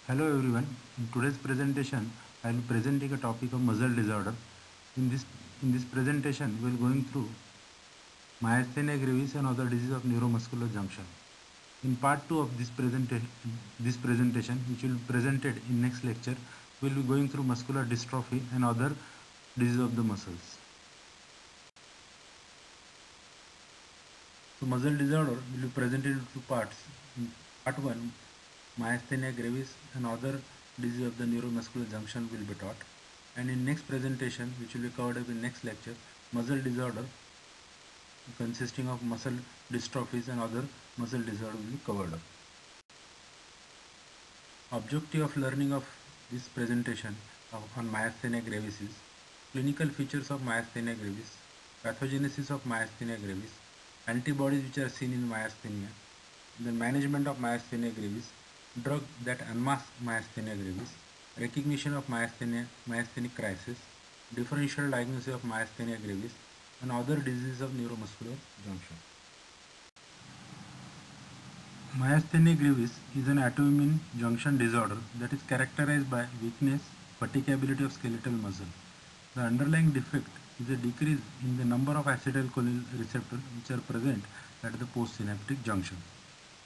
Hello everyone. In today's presentation, I will be presenting a topic of muscle disorder. In this in this presentation, we will going through myasthenia gravis and other disease of neuromuscular junction. In part 2 of this presentation, which will be presented in next lecture, we will be going through muscular dystrophy and other disease of the muscles. So muscle disorder will be presented in two parts. In part 1, myasthenia gravis and other disease of the neuromuscular junction will be taught. And in next presentation, which will be covered up in next lecture, muscle disorder consisting of muscle dystrophies and other muscle disorder will be covered up. Objective of learning of this presentation on myasthenia gravis is clinical features of myasthenia gravis, pathogenesis of myasthenia gravis, antibodies which are seen in myasthenia, the management of myasthenia gravis, drug that unmask myasthenia gravis, recognition of myasthenic crisis, differential diagnosis of myasthenia gravis, and other diseases of neuromuscular junction. Myasthenia gravis is an autoimmune junction disorder that is characterized by weakness, fatigability of skeletal muscle. The underlying defect is a decrease in the number of acetylcholine receptors which are present at the postsynaptic junction.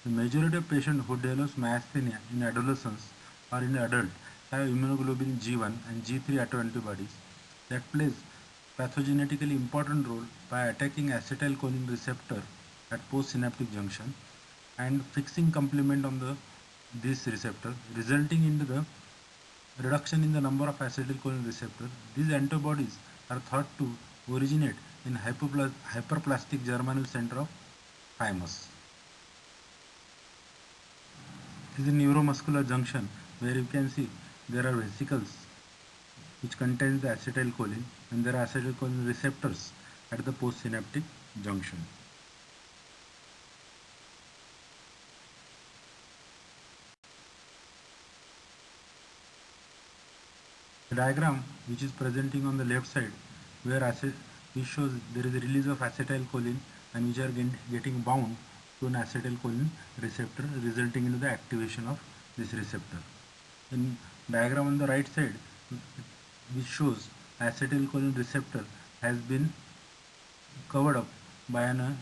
The majority of patients who develop myasthenia in adolescence or in adult have immunoglobulin G1 and G3 autoantibodies that plays pathogenetically important role by attacking acetylcholine receptor at postsynaptic junction and fixing complement on this receptor, resulting into the reduction in the number of acetylcholine receptors. These antibodies are thought to originate in hyperplastic germinal center of thymus. This is a neuromuscular junction where you can see there are vesicles which contains the acetylcholine and there are acetylcholine receptors at the postsynaptic junction. The diagram which is presenting on the left side where which shows there is a release of acetylcholine and which are getting bound to an acetylcholine receptor resulting into the activation of this receptor. In diagram on the right side which shows acetylcholine receptor has been covered up by an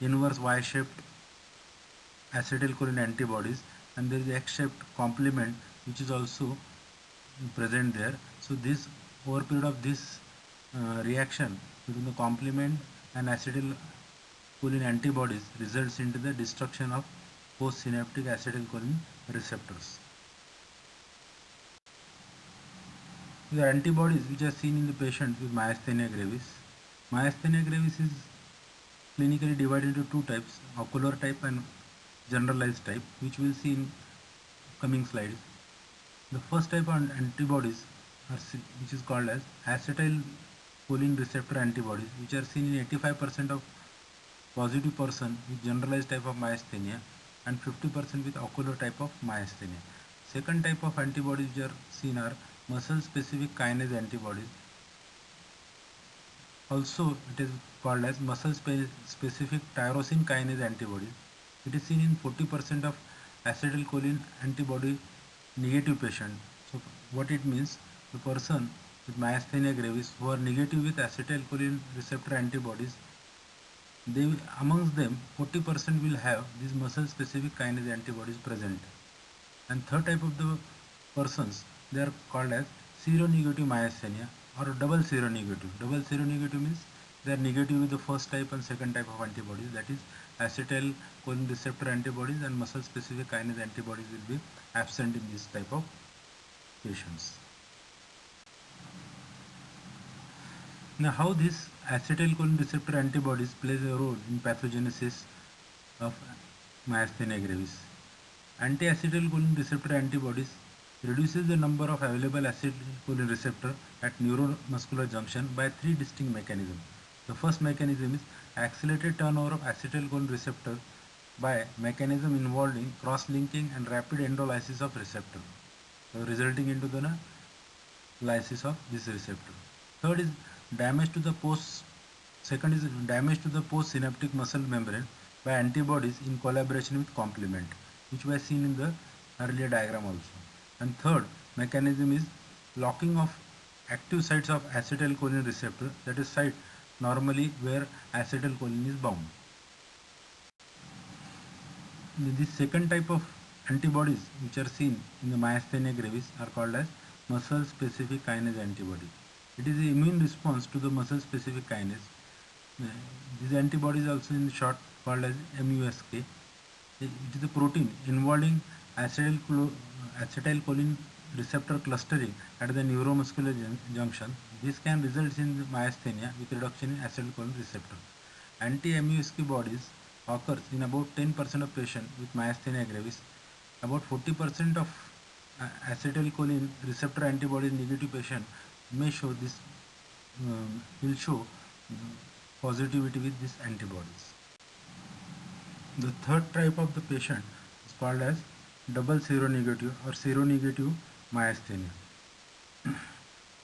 inverse Y-shaped acetylcholine antibodies and there is X-shaped complement which is also present there. So this over period of this reaction between the complement and acetylcholine antibodies results into the destruction of postsynaptic acetylcholine receptors. The antibodies which are seen in the patient with myasthenia gravis. Myasthenia gravis is clinically divided into two types, ocular type and generalized type, which we'll see in coming slides. The first type of antibodies which is called as acetylcholine receptor antibodies, which are seen in 85% of positive person with generalized type of myasthenia and 50% with ocular type of myasthenia. Second type of antibodies which are seen are muscle specific kinase antibodies. Also it is called as muscle specific tyrosine kinase antibodies. It is seen in 40% of acetylcholine antibody negative patient. So what it means, the person with myasthenia gravis who are negative with acetylcholine receptor antibodies, they amongst them 40% will have these muscle specific kinase antibodies present. And third type of the persons, they are called as seronegative myasthenia or double seronegative. Double seronegative means they are negative with the first type and second type of antibodies, that is acetylcholine receptor antibodies and muscle specific kinase antibodies will be absent in this type of patients. Now how this acetylcholine receptor antibodies plays a role in pathogenesis of myasthenia gravis. Anti-acetylcholine receptor antibodies reduces the number of available acetylcholine receptor at neuromuscular junction by three distinct mechanisms. The first mechanism is accelerated turnover of acetylcholine receptor by mechanism involving cross-linking and rapid endolysis of receptor, so resulting into the lysis of this receptor. Third is damage to the second is damage to the postsynaptic muscle membrane by antibodies in collaboration with complement, which was seen in the earlier diagram also. And third mechanism is locking of active sites of acetylcholine receptor, that is site normally where acetylcholine is bound. This second type of antibodies which are seen in the myasthenia gravis are called as muscle specific kinase antibody. It is the immune response to the muscle specific kinase. These antibodies also in short called as MuSK. It is a protein involving acetylcholine receptor clustering at the neuromuscular junction. This can result in myasthenia with reduction in acetylcholine receptor. Anti-MuSK bodies occurs in about 10% of patients with myasthenia gravis. About 40% of acetylcholine receptor antibodies negative patient may show this will show positivity with these antibodies. The third type of the patient is called as double seronegative or seronegative myasthenia.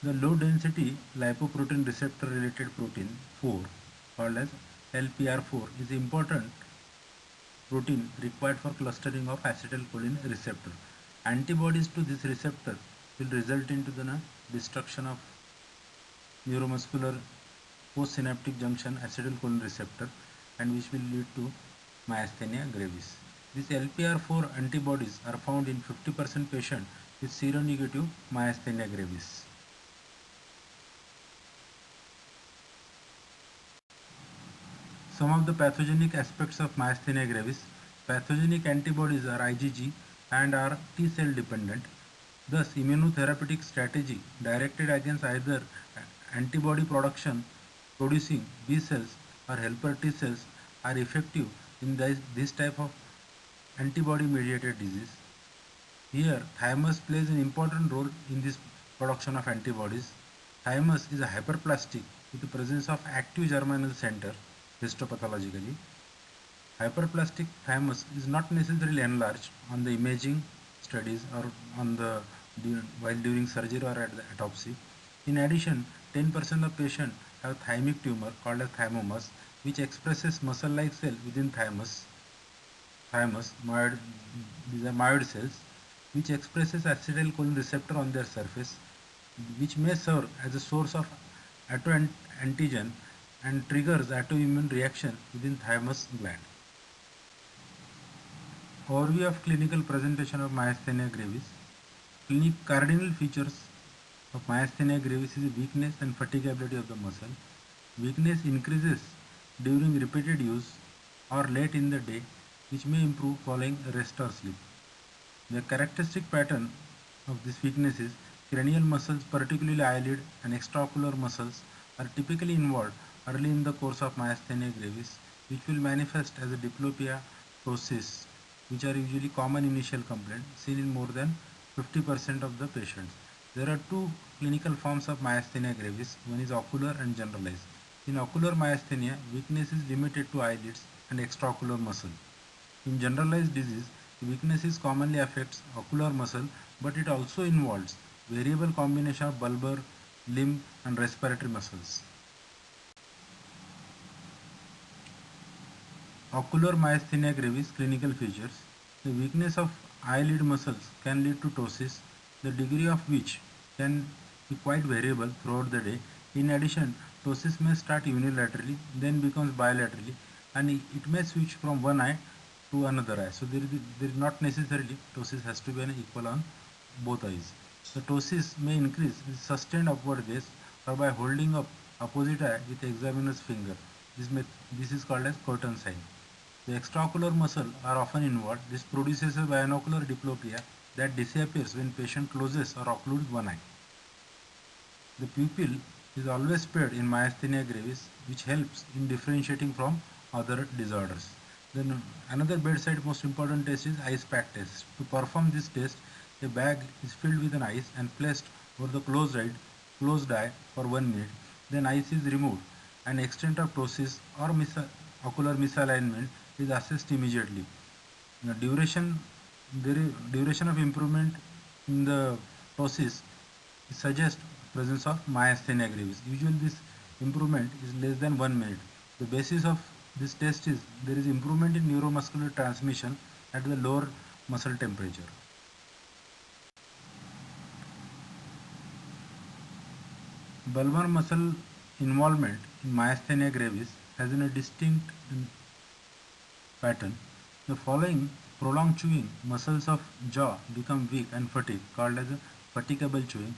The low density lipoprotein receptor related protein 4 called as LPR4 is important protein required for clustering of acetylcholine receptor. Antibodies to this receptor will result into the destruction of neuromuscular postsynaptic junction acetylcholine receptor and which will lead to myasthenia gravis. These LPR4 antibodies are found in 50% patients with seronegative myasthenia gravis. Some of the pathogenic aspects of myasthenia gravis. Pathogenic antibodies are IgG and are T cell dependent. Thus, immunotherapeutic strategy directed against either antibody production producing B cells or helper T cells are effective in this type of antibody mediated disease. Here, thymus plays an important role in this production of antibodies. Thymus is a hyperplastic with the presence of active germinal center histopathologically. Hyperplastic thymus is not necessarily enlarged on the imaging studies or on the while during surgery or at the autopsy. In addition, 10% of patients have thymic tumor called as thymomas, which expresses muscle-like cell within thymus myoid, these are myoid cells, which expresses acetylcholine receptor on their surface, which may serve as a source of autoantigen and triggers autoimmune reaction within thymus gland. Overview of clinical presentation of myasthenia gravis. Cardinal features of myasthenia gravis is weakness and fatigability of the muscle. Weakness increases during repeated use or late in the day, which may improve following rest or sleep. The characteristic pattern of this weakness is cranial muscles, particularly eyelid and extraocular muscles, are typically involved early in the course of myasthenia gravis, which will manifest as a diplopia, ptosis, which are usually common initial complaint seen in more than 50% of the patients. There are two clinical forms of myasthenia gravis. One is ocular and generalized. In ocular myasthenia, weakness is limited to eyelids and extraocular muscle. In generalized disease, weakness is commonly affects ocular muscle, but it also involves variable combination of bulbar, limb, and respiratory muscles. Ocular myasthenia gravis clinical features. The weakness of eyelid muscles can lead to ptosis, the degree of which can be quite variable throughout the day. In addition, ptosis may start unilaterally, then becomes bilaterally, and it may switch from one eye to another eye. So there is not necessarily ptosis has to be an equal on both eyes. The ptosis may increase with sustained upward gaze or by holding up opposite eye with examiner's finger. This is called as curtain sign. The extraocular muscle are often involved. This produces a binocular diplopia that disappears when patient closes or occludes one eye. The pupil is always spared in myasthenia gravis, which helps in differentiating from other disorders. Then another bedside most important test is ice pack test. To perform this test, a bag is filled with an ice and placed over the closed eye for 1 minute. Then ice is removed and extent of ptosis or ocular misalignment is assessed immediately. The duration of improvement in the ptosis suggests presence of myasthenia gravis. Usually this improvement is less than 1 minute. The basis of this test is there is improvement in neuromuscular transmission at the lower muscle temperature. Bulbar muscle involvement in myasthenia gravis has a distinct pattern. The following prolonged chewing, muscles of jaw become weak and fatigue, called as a fatigable chewing.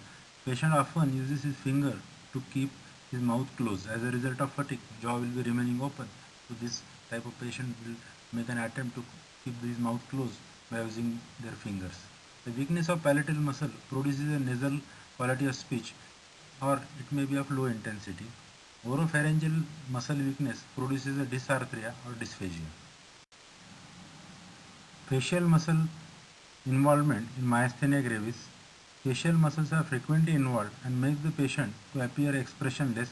Patient often uses his finger to keep his mouth closed. As a result of fatigue, jaw will be remaining open. So this type of patient will make an attempt to keep his mouth closed by using their fingers. The weakness of palatal muscle produces a nasal quality of speech, or it may be of low intensity. Oropharyngeal muscle weakness produces a dysarthria or dysphagia. Facial muscle involvement in myasthenia gravis. Facial muscles are frequently involved and make the patient to appear expressionless.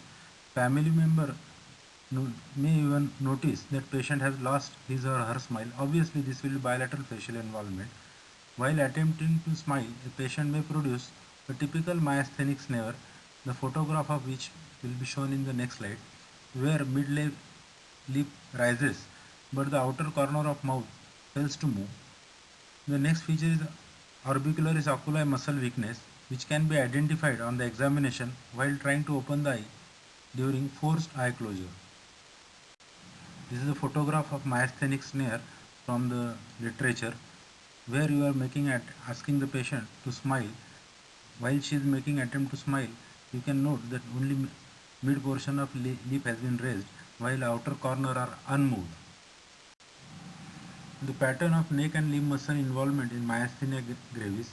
Family member may even notice that patient has lost his or her smile. Obviously, this will be bilateral facial involvement. While attempting to smile, a patient may produce a typical myasthenic sneer, the photograph of which will be shown in the next slide, where mid-lip rises but the outer corner of mouth fails to move. The next feature is orbicularis oculi muscle weakness, which can be identified on the examination while trying to open the eye during forced eye closure. This is a photograph of myasthenic snare from the literature, where you are asking the patient to smile. While she is making attempt to smile, you can note that only mid portion of lip has been raised while outer corner are unmoved. The pattern of neck and limb muscle involvement in myasthenia gravis.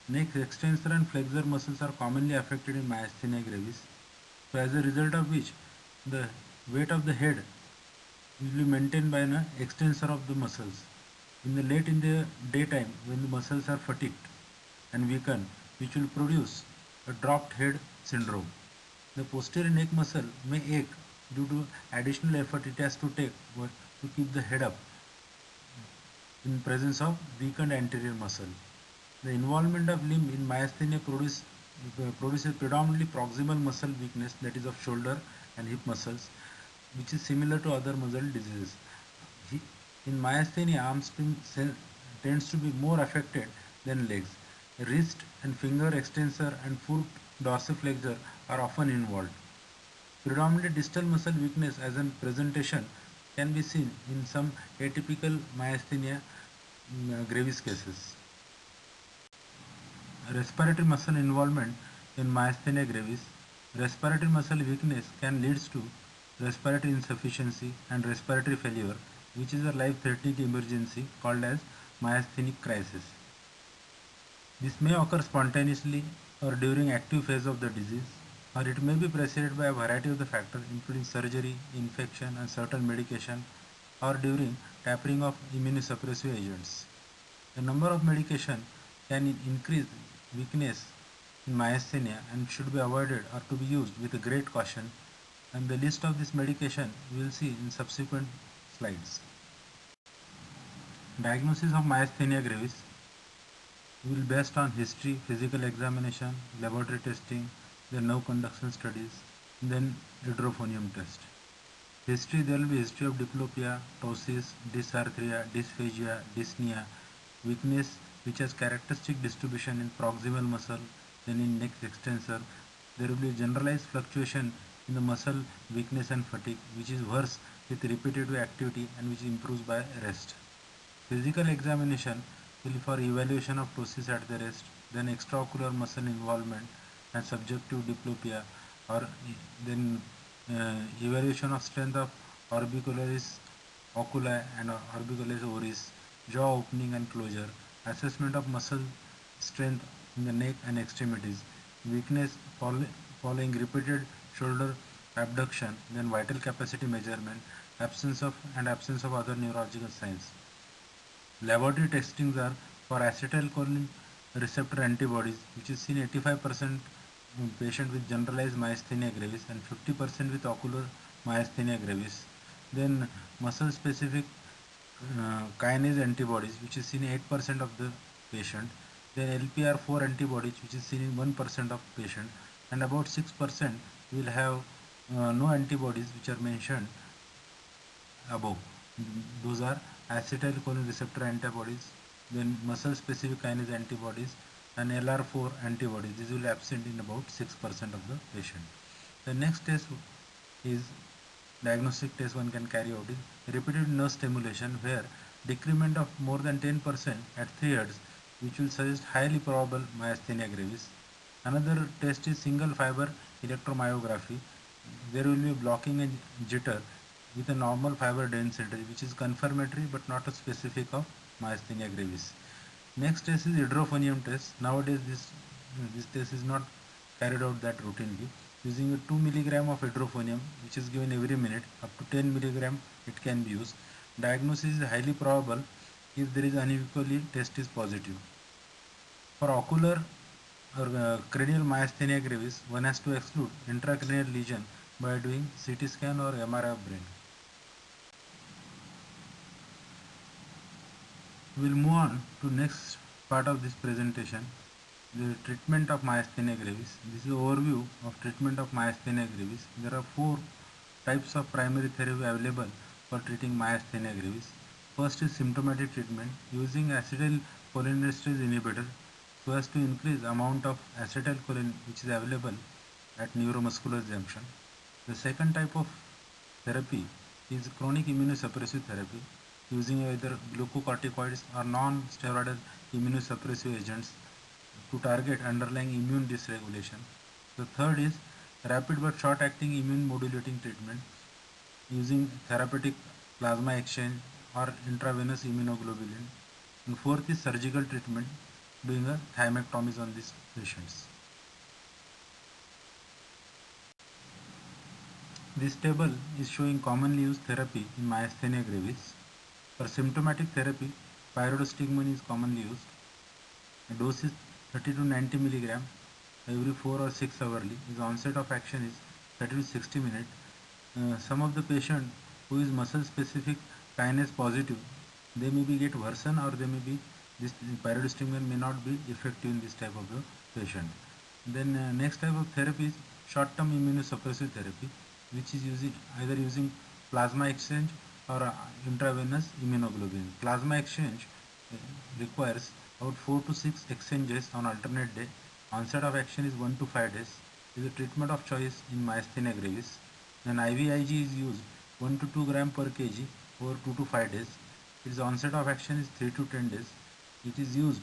Neck extensor and flexor muscles are commonly affected in myasthenia gravis. So as a result of which, the weight of the head will be maintained by an extensor of the muscles. Late in the daytime, when the muscles are fatigued and weakened, which will produce a dropped head syndrome. The posterior neck muscle may ache due to additional effort it has to take to keep the head up in presence of weakened anterior muscle. The involvement of limb in myasthenia produces predominantly proximal muscle weakness, that is of shoulder and hip muscles, which is similar to other muscle diseases. In myasthenia, tends to be more affected than legs. Wrist and finger extensor and foot dorsiflexor are often involved. Predominantly distal muscle weakness as a presentation can be seen in some atypical myasthenia gravis cases. Respiratory muscle involvement in myasthenia gravis. Respiratory muscle weakness can lead to respiratory insufficiency and respiratory failure, which is a life-threatening emergency called as myasthenic crisis. This may occur spontaneously or during active phase of the disease, or it may be preceded by a variety of the factors including surgery, infection and certain medication, or during tapering of immunosuppressive agents. The number of medication can increase weakness in myasthenia and should be avoided or to be used with great caution, and the list of this medication we will see in subsequent slides. Diagnosis of myasthenia gravis will be based on history, physical examination, laboratory testing, the nerve conduction studies, then hydrophonium test. History, there will be history of diplopia, ptosis, dysarthria, dysphagia, dyspnea, weakness which has characteristic distribution in proximal muscle, then in neck extensor. There will be generalized fluctuation in the muscle weakness and fatigue, which is worse with repetitive activity and which improves by rest. Physical examination will be for evaluation of ptosis at the rest, then extraocular muscle involvement and subjective diplopia, or then evaluation of strength of orbicularis oculi and orbicularis oris, jaw opening and closure, assessment of muscle strength in the neck and extremities, weakness following repeated shoulder abduction, then vital capacity measurement, absence of other neurological signs. Laboratory testings are for acetylcholine receptor antibodies, which is seen 85% in patient with generalized myasthenia gravis and 50% with ocular myasthenia gravis. Then muscle specific kinase antibodies, which is seen in 8% of the patient. Then LPR4 antibodies, which is seen in 1% of patient, and about 6% will have no antibodies, which are mentioned above. Those are acetylcholine receptor antibodies, then muscle specific kinase antibodies, and LR4 antibodies. These will be absent in about 6% of the patient. The next test is diagnostic test one can carry out is repeated nerve stimulation, where decrement of more than 10% at 3 Hz, which will suggest highly probable myasthenia gravis. Another test is single fiber electromyography. There will be blocking and jitter with a normal fiber density, which is confirmatory but not a specific of myasthenia gravis. Next test is hydrophonium test. Nowadays, this test is not carried out that routinely. Using a 2 milligram of hydrophonium, which is given every minute, up to 10 milligram, it can be used. Diagnosis is highly probable if there is unequally test is positive. For ocular or cranial myasthenia gravis, one has to exclude intracranial lesion by doing CT scan or MRI of brain. We will move on to next part of this presentation, the treatment of myasthenia gravis. This is an overview of treatment of myasthenia gravis. There are 4 types of primary therapy available for treating myasthenia gravis. First is symptomatic treatment using acetylcholinesterase inhibitor so as to increase amount of acetylcholine which is available at neuromuscular junction. The second type of therapy is chronic immunosuppressive therapy using either glucocorticoids or non-steroidal immunosuppressive agents to target underlying immune dysregulation. The third is rapid but short-acting immune modulating treatment using therapeutic plasma exchange or intravenous immunoglobulin. And fourth is surgical treatment, doing a thymectomies on these patients. This table is showing commonly used therapy in myasthenia gravis. For symptomatic therapy, pyridostigmine is commonly used. The dose is 30 to 90 milligram every 4 or 6 hourly. The onset of action is 30 to 60 minutes. Some of the patient who is muscle specific kinase positive, they may be get worsen or they may be this pyridostigmine may not be effective in this type of a patient. Then next type of therapy is short term immunosuppressive therapy, which is using plasma exchange or intravenous immunoglobulin. Plasma exchange requires about 4 to 6 exchanges on alternate day. Onset of action is 1 to 5 days. Is the treatment of choice in myasthenia gravis. Then IVIG is used 1 to 2 gram per kg over 2 to 5 days. Its onset of action is 3 to 10 days. It is used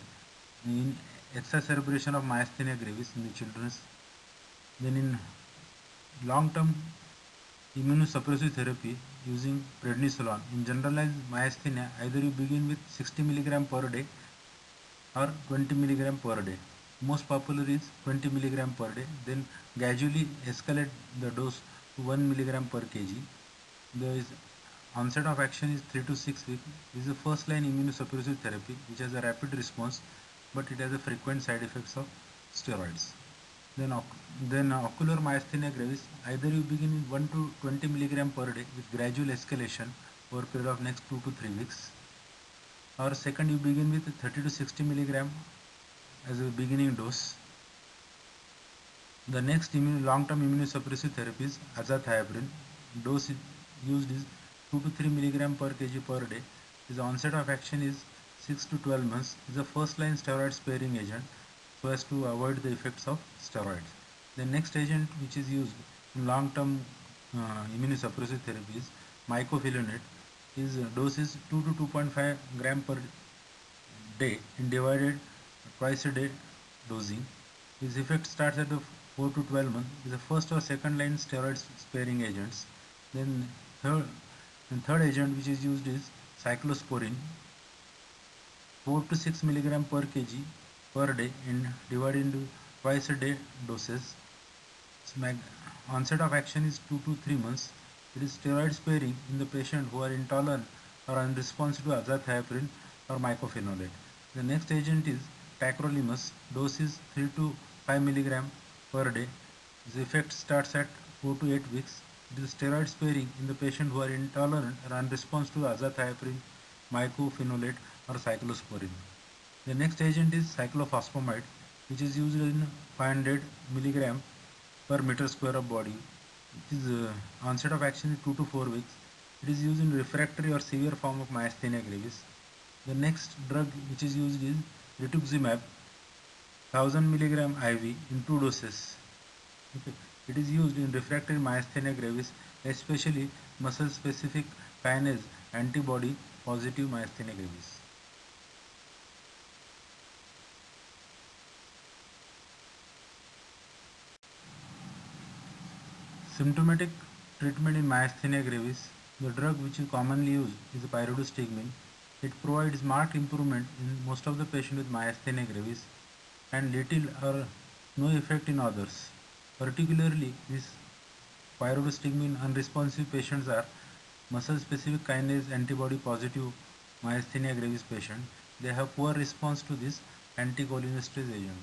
in exacerbation of myasthenia gravis in the children. Then in long-term immunosuppressive therapy using prednisolone. In generalized myasthenia, either you begin with 60 milligram per day or 20 milligram per day. Most popular is 20 milligram per day. Then gradually escalate the dose to 1 milligram per kg. The onset of action is 3 to 6 weeks. This is a first line immunosuppressive therapy which has a rapid response, but it has a frequent side effects of steroids. Then ocular myasthenia gravis, either you begin with 1 to 20 milligram per day with gradual escalation over a period of next 2 to 3 weeks, or second you begin with 30 to 60 milligram as a beginning dose. The next long-term immunosuppressive therapy is azathioprine. Dose used is 2 to 3 milligram per kg per day. The onset of action is 6 to 12 months. It is a first-line steroid sparing agent so as to avoid the effects of steroids. The next agent which is used in long-term immunosuppressive therapy is mycophenolate. His dose is 2 to 2.5 gram per day in divided twice a day dosing. His effect starts at the 4 to 12 months. Is the first or second line steroid sparing agents. Then third agent which is used is cyclosporin, 4 to 6 milligram per kg per day and divided into twice a day doses. Onset of action is 2 to 3 months. It is steroid sparing in the patient who are intolerant or unresponsive to azathioprine or mycophenolate. The next agent is tacrolimus. Dose is 3 to 5 milligram per day. The effect starts at 4 to 8 weeks. It is steroid sparing in the patient who are intolerant or unresponsive to azathioprine, mycophenolate or cyclosporin. The next agent is cyclophosphamide, which is used in 500 milligram per meter square of body. It is onset of action is 2 to 4 weeks. It is used in refractory or severe form of myasthenia gravis. The next drug which is used is rituximab, 1000 milligram IV in 2 doses. Okay. It is used in refractory myasthenia gravis, especially muscle-specific kinase antibody positive myasthenia gravis. Symptomatic treatment in myasthenia gravis. The drug which is commonly used is pyridostigmine. It provides marked improvement in most of the patients with myasthenia gravis and little or no effect in others. Particularly, these pyridostigmine unresponsive patients are muscle-specific kinase antibody positive myasthenia gravis patient. They have poor response to this anticholinesterase agent.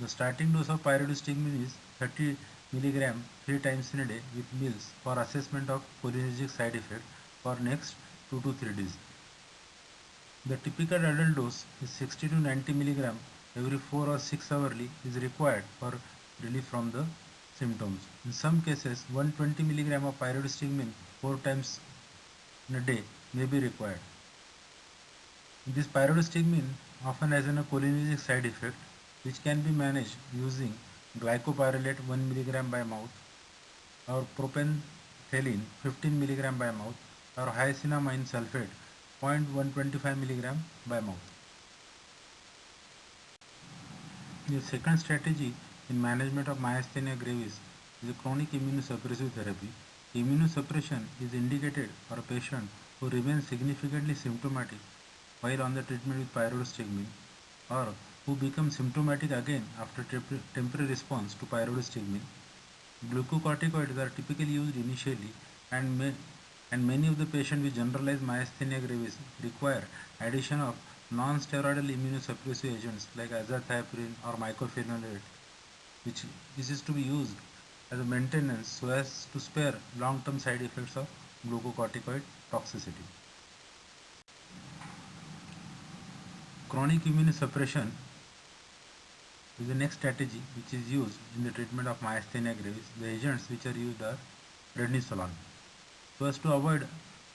The starting dose of pyridostigmine is 30 mg 3 times in a day with meals for assessment of cholinergic side effect for next 2 to 3 days. The typical adult dose is 60 to 90 mg every 4 or 6 hourly is required for relief from the symptoms. In some cases, 120 mg of pyridostigmine 4 times in a day may be required. This pyridostigmine often has a cholinergic side effect which can be managed using glycopyrrolate 1 mg by mouth or propantheline 15 mg by mouth or hyoscyamine sulfate 0.125 mg by mouth. The second strategy in management of myasthenia gravis is a chronic immunosuppressive therapy. Immunosuppression is indicated for a patient who remains significantly symptomatic while on the treatment with pyridostigmine or who become symptomatic again after temporary response to pyridostigmine. Glucocorticoids are typically used initially and many of the patients with generalized myasthenia gravis require addition of non-steroidal immunosuppressive agents like azathioprine or mycophenolate, which this is to be used as a maintenance so as to spare long-term side effects of glucocorticoid toxicity. Chronic immunosuppression is the next strategy which is used in the treatment of myasthenia gravis. The agents which are used are prednisolone. So as to avoid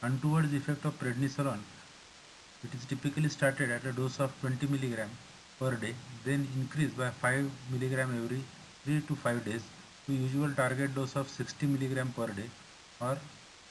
untoward effect of prednisolone, it is typically started at a dose of 20 mg per day, then increased by 5 mg every 3 to 5 days to usual target dose of 60 mg per day, or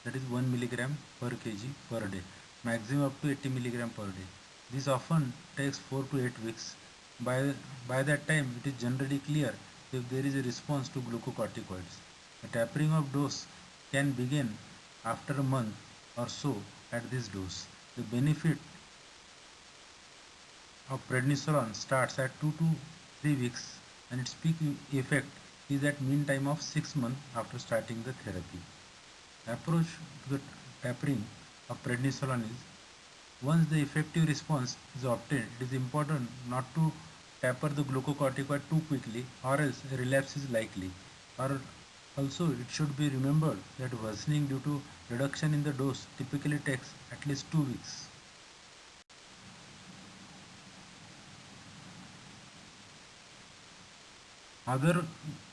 that is 1 mg per kg per day, maximum up to 80 mg per day. This often takes 4 to 8 weeks. By that time, it is generally clear if there is a response to glucocorticoids. The tapering of dose can begin after a month or so at this dose. The benefit of prednisolone starts at 2 to 3 weeks and its peak effect is at mean time of 6 months after starting the therapy. The approach to the tapering of prednisolone is once the effective response is obtained, it is important not to taper the glucocorticoid too quickly or else a relapse is likely. Or also it should be remembered that worsening due to reduction in the dose typically takes at least 2 weeks. Other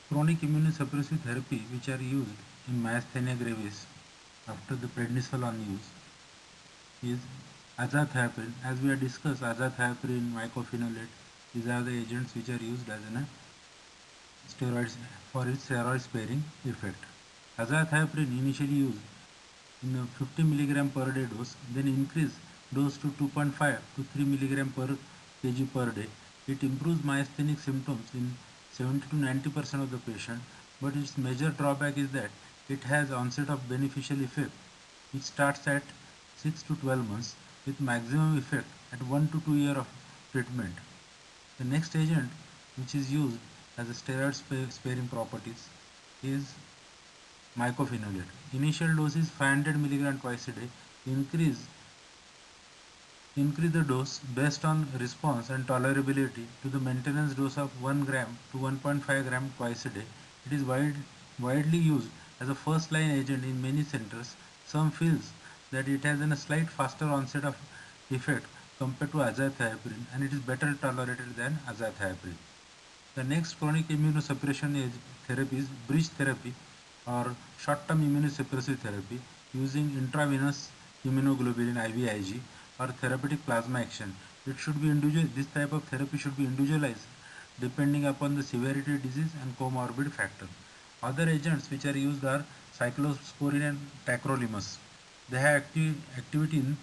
chronic immunosuppressive therapy which are used in myasthenia gravis after the prednisolone use is azathioprine. As we have discussed, azathioprine, mycophenolate, these are the agents which are used as an steroids for its steroid sparing effect. Azathioprine initially used in a 50 mg per day dose, then increase dose to 2.5 to 3 mg per kg per day. It improves myasthenic symptoms in 70 to 90% of the patient, but its major drawback is that it has onset of beneficial effect which starts at 6 to 12 months with maximum effect at 1 to 2 years of treatment. The next agent which is used as a steroid sparing properties is mycophenolate. Initial dose is 500 mg twice a day. Increase the dose based on response and tolerability to the maintenance dose of 1 gram to 1.5 gram twice a day. It is widely used as a first line agent in many centers. Some feels that it has a slight faster onset of effect compared to azathioprine and it is better tolerated than azathioprine. The next chronic immunosuppression therapy is bridge therapy or short-term immunosuppressive therapy using intravenous immunoglobulin IVIG or therapeutic plasma action. It should be individual. This type of therapy should be individualized depending upon the severity of disease and comorbid factor. Other agents which are used are cyclosporin and tacrolimus. They have activity in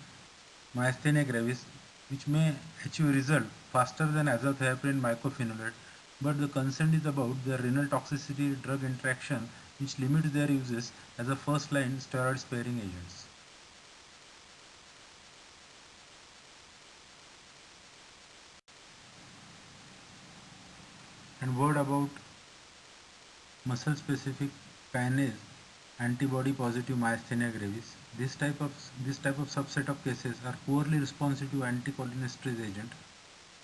myasthenia gravis, which may achieve result faster than azathioprine mycophenolate, but the concern is about their renal toxicity drug interaction, which limits their uses as a first-line steroid-sparing agents. And word about muscle-specific kinase antibody positive myasthenia gravis. This type of subset of cases are poorly responsive to anticholinesterase agent.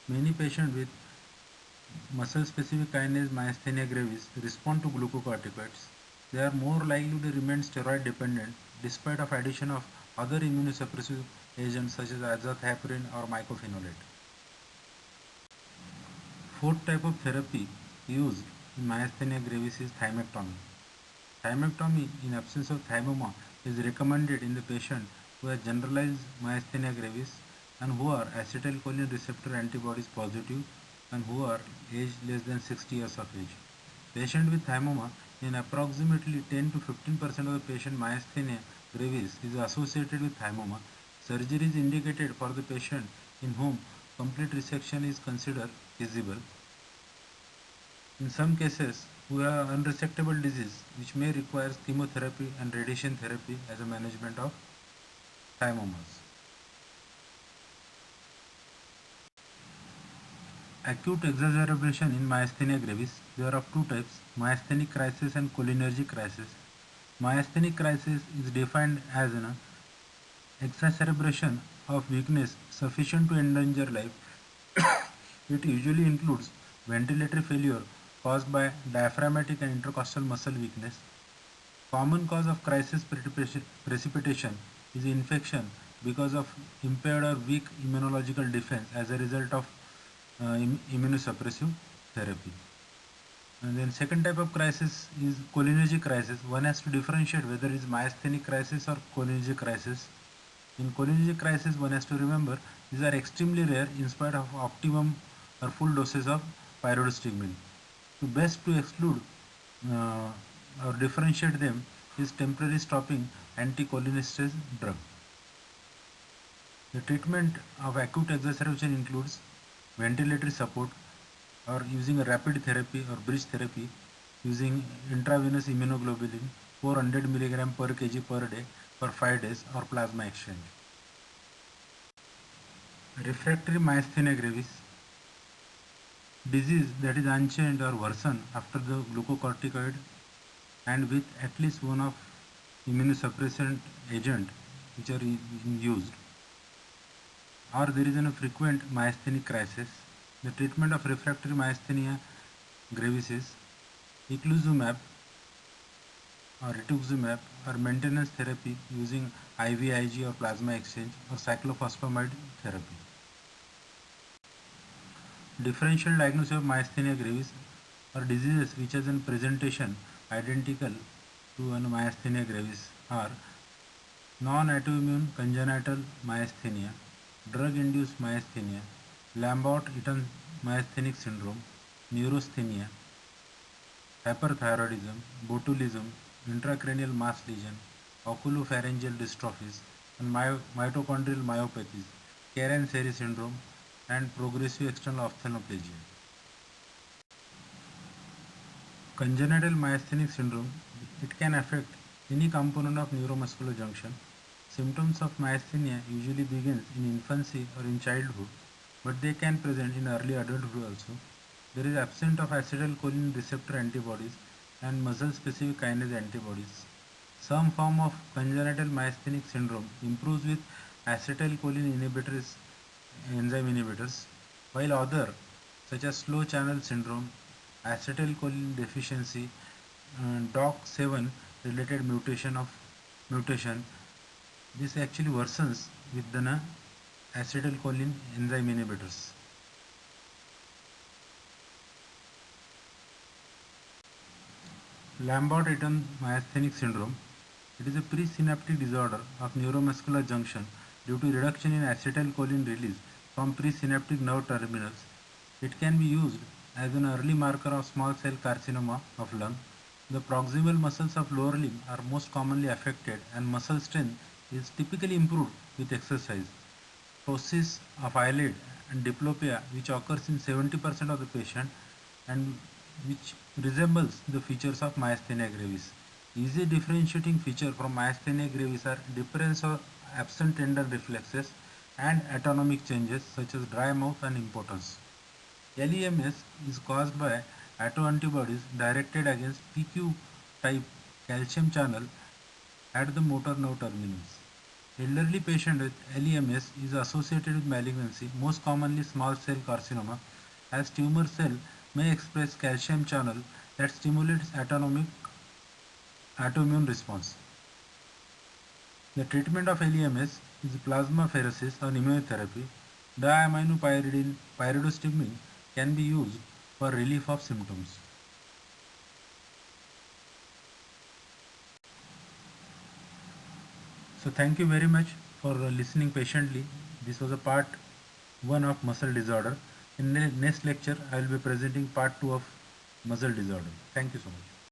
Many patients with muscle-specific kinase myasthenia gravis respond to glucocorticoids. They are more likely to remain steroid dependent despite of addition of other immunosuppressive agents such as azathioprine or mycophenolate. Fourth type of therapy used in myasthenia gravis is thymectomy. Thymectomy in absence of thymoma is recommended in the patient who has generalized myasthenia gravis and who are acetylcholine receptor antibodies positive and who are aged less than 60 years of age. Patient with thymoma, in approximately 10 to 15% of the patient myasthenia gravis is associated with thymoma. Surgery is indicated for the patient in whom complete resection is considered feasible. In some cases, we have unresectable disease which may require chemotherapy and radiation therapy as a management of thymomas. Acute exacerbation in myasthenia gravis. There are of two types, myasthenic crisis and cholinergic crisis. Myasthenic crisis is defined as an exacerbation of weakness sufficient to endanger life. It usually includes ventilatory failure caused by diaphragmatic and intercostal muscle weakness. Common cause of crisis precipitation is infection because of impaired or weak immunological defense as a result of immunosuppressive therapy. And then second type of crisis is cholinergic crisis. One has to differentiate whether it is myasthenic crisis or cholinergic crisis. In cholinergic crisis, one has to remember these are extremely rare in spite of optimum or full doses of pyridostigmine. To best to exclude uh, or differentiate them is temporary stopping anticholinesterase drug. The treatment of acute exacerbation includes ventilatory support or using a rapid therapy or bridge therapy using intravenous immunoglobulin 400 mg per kg per day for 5 days or plasma exchange. Refractory myasthenia gravis, disease that is unchanged or worsened after the glucocorticoid and with at least one of immunosuppressant agent which are used, or there is a frequent myasthenic crisis. The treatment of refractory myasthenia gravis is eculizumab or rituximab or maintenance therapy using IVIG or plasma exchange or cyclophosphamide therapy. Differential diagnosis of myasthenia gravis or diseases which has a presentation identical to an myasthenia gravis are non-autoimmune congenital myasthenia, drug-induced myasthenia, Lambert-Eaton myasthenic syndrome, neurasthenia, hyperthyroidism, botulism, intracranial mass lesion, oculopharyngeal dystrophies, and mitochondrial myopathies, Karen-Serre syndrome, and progressive external ophthalmoplegia. Congenital myasthenic syndrome, it can affect any component of neuromuscular junction. Symptoms of myasthenia usually begins in infancy or in childhood, but they can present in early adulthood also. There is absence of acetylcholine receptor antibodies and muscle-specific kinase antibodies. Some form of congenital myasthenic syndrome improves with acetylcholine inhibitors, enzyme inhibitors, while other, such as slow channel syndrome, acetylcholine deficiency, DOC7 related mutation, this actually worsens with the acetylcholine enzyme inhibitors. Lambert-Eaton myasthenic syndrome. It is a presynaptic disorder of neuromuscular junction due to reduction in acetylcholine release from presynaptic nerve terminals. It can be used as an early marker of small cell carcinoma of lung. The proximal muscles of lower limb are most commonly affected and muscle strength is typically improved with exercise. Ptosis of eyelid and diplopia which occurs in 70% of the patient and which resembles the features of myasthenia gravis. Easy differentiating feature from myasthenia gravis are difference or absent tendon reflexes and autonomic changes such as dry mouth and impotence. LEMS is caused by autoantibodies directed against PQ type calcium channel at the motor nerve terminals. Elderly patient with LEMS is associated with malignancy, most commonly small cell carcinoma, as tumor cell may express calcium channel that stimulates autoimmune response. The treatment of LEMS is plasmapheresis or immunotherapy. Diaminopyridine pyridostigmine can be used for relief of symptoms. So thank you very much for listening patiently. This was a part 1 of muscle disorder. In the next lecture, I will be presenting part 2 of muscle disorder. Thank you so much.